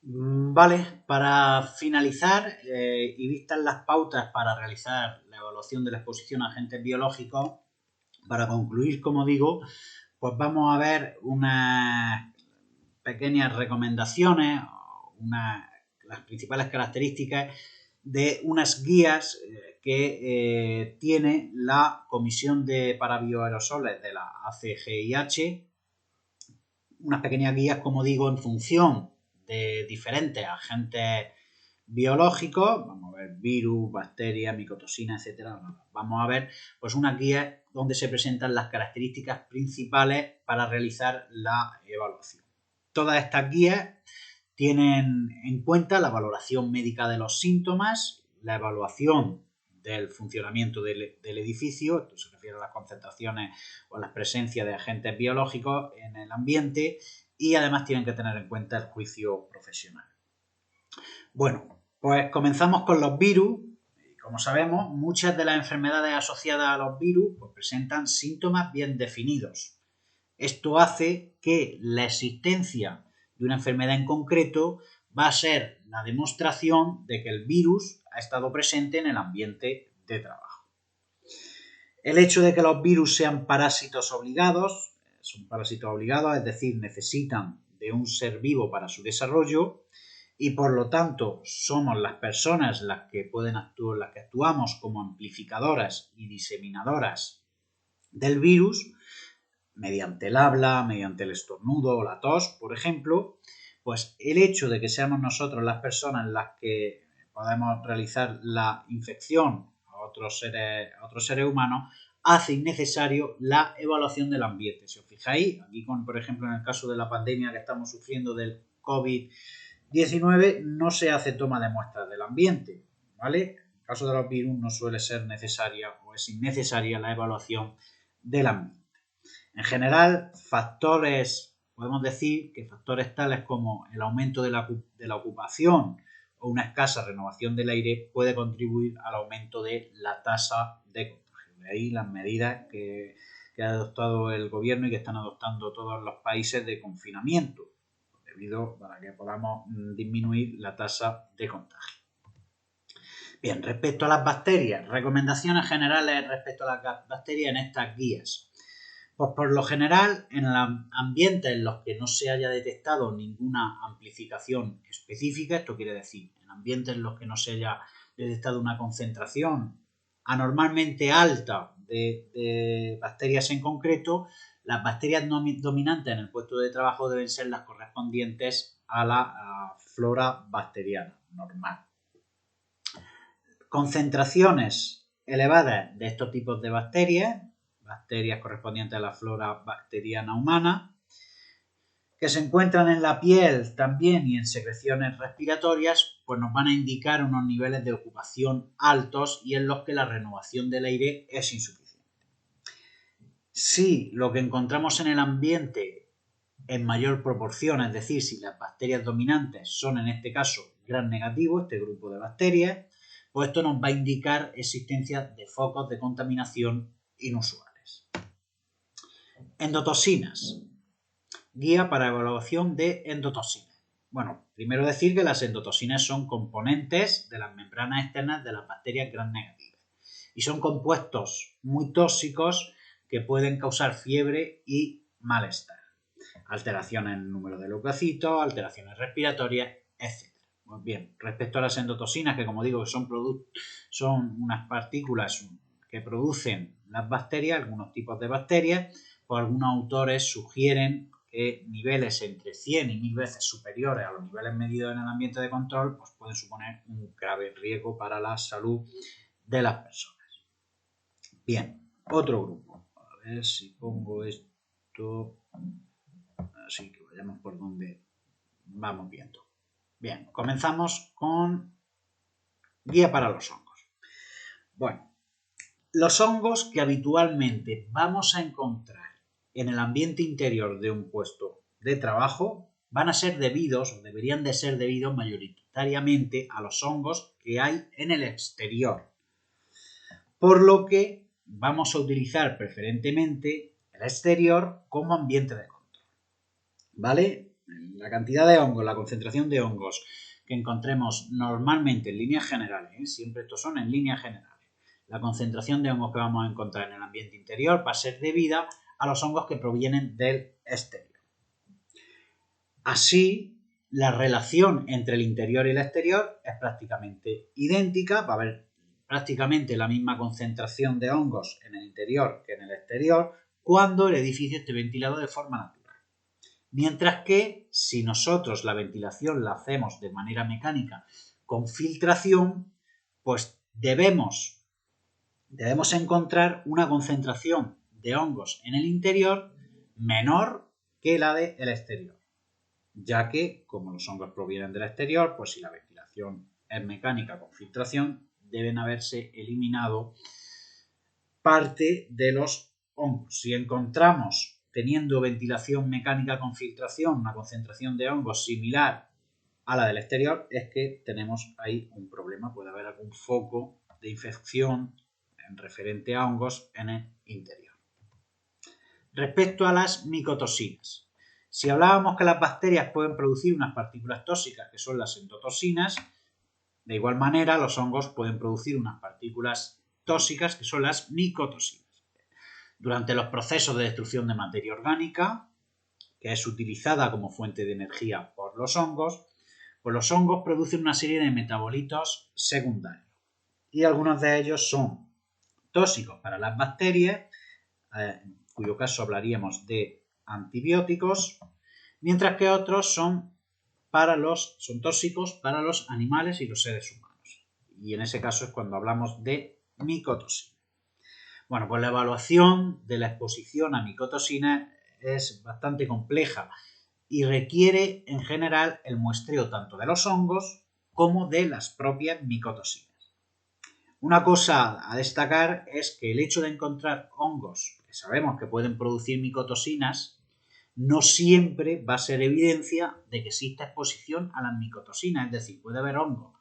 Vale, para finalizar y vistas las pautas para realizar la evaluación de la exposición a agentes biológicos, para concluir, como digo, pues vamos a ver unas pequeñas recomendaciones, las principales características de unas guías que tiene la Comisión para Bioaerosoles de la ACGIH, unas pequeñas guías, como digo, en función de diferentes agentes biológicos, vamos a ver virus, bacterias, micotoxinas, etcétera. Vamos a ver pues unas guías donde se presentan las características principales para realizar la evaluación. Todas estas guías tienen en cuenta la valoración médica de los síntomas, la evaluación del funcionamiento del edificio, esto se refiere a las concentraciones o a la presencia de agentes biológicos en el ambiente, y además tienen que tener en cuenta el juicio profesional. Bueno, pues comenzamos con los virus. Como sabemos, muchas de las enfermedades asociadas a los virus pues presentan síntomas bien definidos. Esto hace que la existencia de una enfermedad en concreto va a ser la demostración de que el virus ha estado presente en el ambiente de trabajo. El hecho de que los virus sean parásitos obligados, es decir, necesitan de un ser vivo para su desarrollo, y por lo tanto somos las personas las que actuamos como amplificadoras y diseminadoras del virus, mediante el habla, mediante el estornudo o la tos, por ejemplo, pues el hecho de que seamos nosotros las personas las que podemos realizar la infección a otros seres humanos hace innecesario la evaluación del ambiente. Si os fijáis, aquí por ejemplo en el caso de la pandemia que estamos sufriendo del COVID-19, no se hace toma de muestras del ambiente, ¿vale? En el caso de los virus no suele ser necesaria o es innecesaria la evaluación del ambiente. En general, podemos decir que factores tales como el aumento de la ocupación o una escasa renovación del aire puede contribuir al aumento de la tasa de contagio. De ahí las medidas que ha adoptado el gobierno y que están adoptando todos los países de confinamiento, para que podamos disminuir la tasa de contagio. Bien, respecto a las bacterias, recomendaciones generales respecto a las bacterias en estas guías. Pues por lo general, en ambientes en los que no se haya detectado ninguna amplificación específica, esto quiere decir, en ambientes en los que no se haya detectado una concentración anormalmente alta de bacterias en concreto, las bacterias dominantes en el puesto de trabajo deben ser las correspondientes a la flora bacteriana normal. Concentraciones elevadas de estos tipos de bacterias correspondientes a la flora bacteriana humana, que se encuentran en la piel también y en secreciones respiratorias, pues nos van a indicar unos niveles de ocupación altos y en los que la renovación del aire es insuficiente. Si lo que encontramos en el ambiente en mayor proporción, es decir, si las bacterias dominantes son en este caso gram negativo, este grupo de bacterias, pues esto nos va a indicar existencia de focos de contaminación inusuales. Endotoxinas. Guía para evaluación de endotoxinas. Bueno, primero decir que las endotoxinas son componentes de las membranas externas de las bacterias gram negativas y son compuestos muy tóxicos que pueden causar fiebre y malestar, alteraciones en el número de leucocitos, alteraciones respiratorias, etc. Pues bien, respecto a las endotoxinas, que como digo son unas partículas que producen las bacterias, algunos tipos de bacterias, pues algunos autores sugieren que niveles entre 100 y 1000 veces superiores a los niveles medidos en el ambiente de control pues pueden suponer un grave riesgo para la salud de las personas. Bien, otro grupo. A ver si pongo esto así que vayamos por donde vamos viendo. Bien, comenzamos con guía para los hongos. Bueno, los hongos que habitualmente vamos a encontrar en el ambiente interior de un puesto de trabajo van a ser debidos, o deberían de ser debidos mayoritariamente a los hongos que hay en el exterior. Por lo que vamos a utilizar preferentemente el exterior como ambiente de control. ¿Vale? la cantidad de hongos, la concentración de hongos que encontremos normalmente en líneas generales, siempre estos son en líneas generales, la concentración de hongos que vamos a encontrar en el ambiente interior va a ser debida a los hongos que provienen del exterior. Así, la relación entre el interior y el exterior es prácticamente idéntica, va a haber prácticamente la misma concentración de hongos en el interior que en el exterior cuando el edificio esté ventilado de forma natural. Mientras que si nosotros la ventilación la hacemos de manera mecánica con filtración, pues debemos encontrar una concentración de hongos en el interior menor que la del exterior, ya que como los hongos provienen del exterior, pues si la ventilación es mecánica con filtración, deben haberse eliminado parte de los hongos. Si encontramos, teniendo ventilación mecánica con filtración, una concentración de hongos similar a la del exterior, es que tenemos ahí un problema. Puede haber algún foco de infección en referente a hongos en el interior. Respecto a las micotoxinas. Si hablábamos que las bacterias pueden producir unas partículas tóxicas, que son las endotoxinas, de igual manera los hongos pueden producir unas partículas tóxicas, que son las micotoxinas. Durante los procesos de destrucción de materia orgánica, que es utilizada como fuente de energía por los hongos, pues los hongos producen una serie de metabolitos secundarios. Y algunos de ellos son tóxicos para las bacterias, en cuyo caso hablaríamos de antibióticos, mientras que otros son tóxicos para los animales y los seres humanos. Y en ese caso es cuando hablamos de micotoxinas. Bueno, pues la evaluación de la exposición a micotoxinas es bastante compleja y requiere en general el muestreo tanto de los hongos como de las propias micotoxinas. Una cosa a destacar es que el hecho de encontrar hongos que sabemos que pueden producir micotoxinas no siempre va a ser evidencia de que exista exposición a las micotoxinas, es decir, puede haber hongos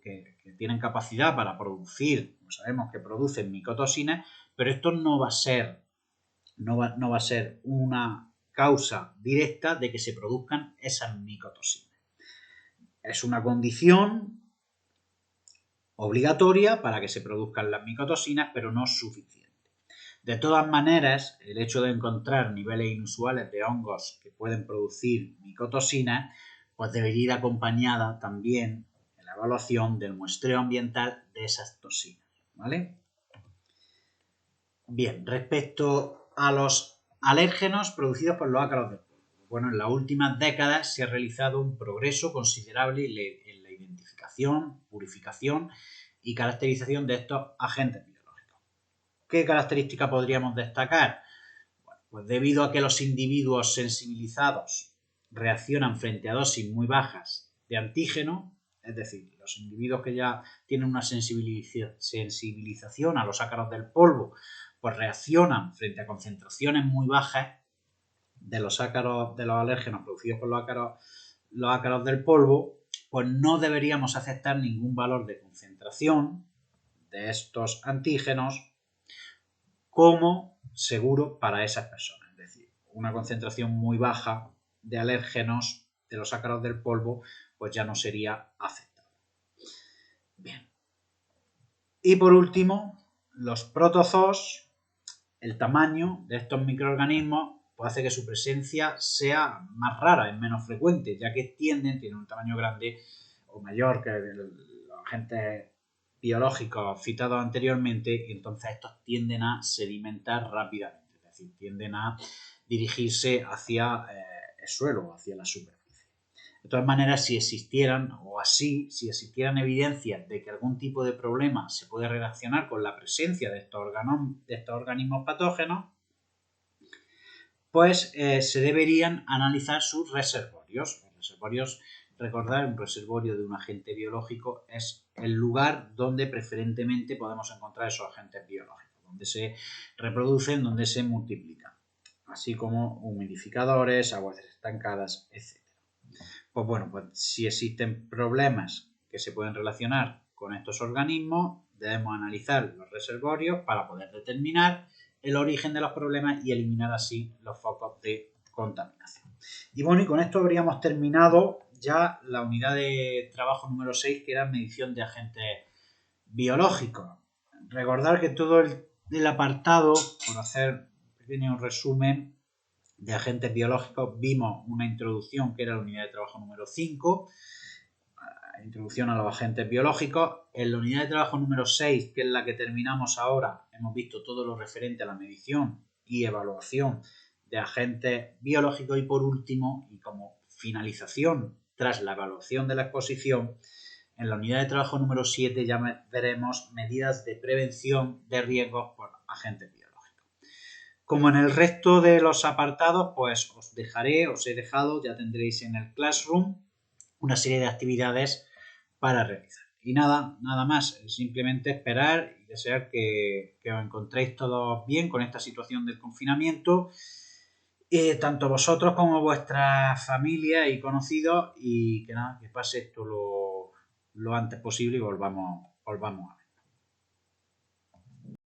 que tienen capacidad para producir, como sabemos que producen micotoxinas, pero esto no va a ser una causa directa de que se produzcan esas micotoxinas. Es una condición obligatoria para que se produzcan las micotoxinas, pero no suficiente. De todas maneras, el hecho de encontrar niveles inusuales de hongos que pueden producir micotoxinas, pues debería ir acompañada también en la evaluación del muestreo ambiental de esas toxinas, ¿vale? Bien, respecto a los alérgenos producidos por los ácaros del polvo. Bueno, en las últimas décadas se ha realizado un progreso considerable en la identificación, purificación y caracterización de estos agentes biológicos. ¿Qué características podríamos destacar? Bueno, pues debido a que los individuos sensibilizados reaccionan frente a dosis muy bajas de antígeno, es decir, los individuos que ya tienen una sensibilización a los ácaros del polvo, pues reaccionan frente a concentraciones muy bajas de los ácaros, de los alérgenos producidos por los ácaros del polvo, pues no deberíamos aceptar ningún valor de concentración de estos antígenos como seguro para esas personas. Es decir, una concentración muy baja de alérgenos de los ácaros del polvo, pues ya no sería aceptable. Bien. Y por último, los protozoos. El tamaño de estos microorganismos pues hace que su presencia sea más rara, es menos frecuente, ya que tienen un tamaño grande o mayor que los agentes biológicos citados anteriormente, y entonces estos tienden a sedimentar rápidamente, es decir, tienden a dirigirse hacia el suelo, hacia la superficie. De todas maneras, si existieran evidencias de que algún tipo de problema se puede relacionar con la presencia de estos organismos patógenos, pues se deberían analizar sus reservorios. Los reservorios, recordar, un reservorio de un agente biológico es el lugar donde preferentemente podemos encontrar esos agentes biológicos, donde se reproducen, donde se multiplican, así como humidificadores, aguas estancadas, etc. Pues bueno, pues si existen problemas que se pueden relacionar con estos organismos, debemos analizar los reservorios para poder determinar el origen de los problemas y eliminar así los focos de contaminación. Y bueno, y con esto habríamos terminado ya la unidad de trabajo número 6, que era medición de agentes biológicos. Recordar que todo el apartado, por hacer un pequeño resumen de agentes biológicos, vimos una introducción que era la unidad de trabajo número 5, introducción a los agentes biológicos. En la unidad de trabajo número 6, que es la que terminamos ahora, hemos visto todo lo referente a la medición y evaluación de agentes biológicos. Y por último, y como finalización tras la evaluación de la exposición, en la unidad de trabajo número 7 ya veremos medidas de prevención de riesgos por agentes biológicos. Como en el resto de los apartados, pues os he dejado, ya tendréis en el Classroom una serie de actividades para realizar. Y nada más, simplemente esperar y desear que os encontréis todos bien con esta situación del confinamiento, tanto vosotros como vuestra familia y conocidos, y que nada, que pase esto lo antes posible y volvamos a ver.